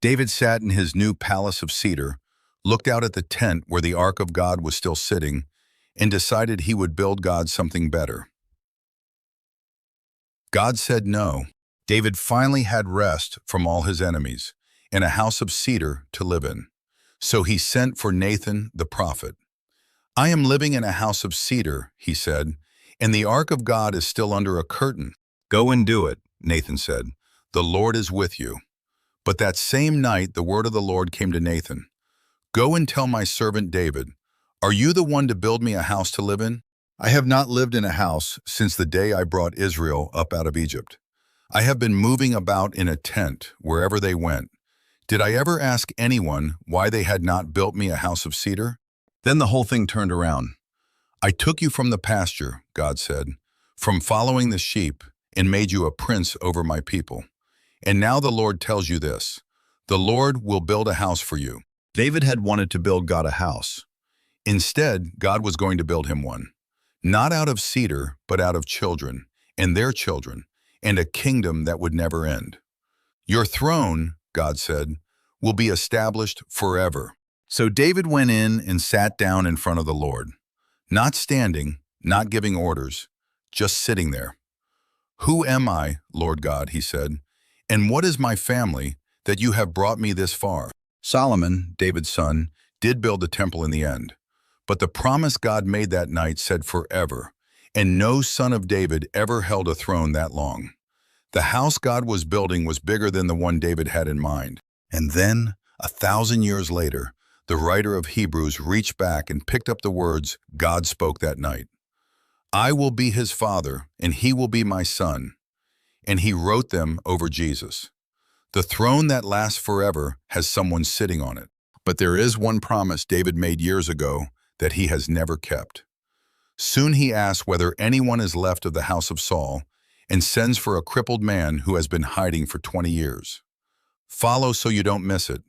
David sat in his new palace of cedar, looked out at the tent where the ark of God was still sitting, and decided he would build God something better. God said no. David finally had rest from all his enemies and a house of cedar to live in. So he sent for Nathan the prophet. "I am living in a house of cedar," he said, "and the ark of God is still under a curtain." "Go and do it," Nathan said. "The Lord is with you." But that same night the word of the Lord came to Nathan. "Go and tell my servant David, are you the one to build me a house to live in? I have not lived in a house since the day I brought Israel up out of Egypt. I have been moving about in a tent wherever they went. Did I ever ask anyone why they had not built me a house of cedar?" Then the whole thing turned around. "I took you from the pasture," God said, "from following the sheep, and made you a prince over my people. And now the Lord tells you this: the Lord will build a house for you." David had wanted to build God a house. Instead, God was going to build him one. Not out of cedar, but out of children, and their children, and a kingdom that would never end. "Your throne," God said, "will be established forever." So David went in and sat down in front of the Lord. Not standing, not giving orders, just sitting there. "Who am I, Lord God," he said, "and what is my family that you have brought me this far?" Solomon, David's son, did build the temple in the end. But the promise God made that night said forever, and no son of David ever held a throne that long. The house God was building was bigger than the one David had in mind. And then, 1,000 years later, the writer of Hebrews reached back and picked up the words God spoke that night. "I will be his father, and he will be my son." And he wrote them over Jesus. The throne that lasts forever has someone sitting on it. But there is one promise David made years ago that he has never kept. Soon he asks whether anyone is left of the house of Saul, and sends for a crippled man who has been hiding for 20 years. "Follow so you don't miss it,"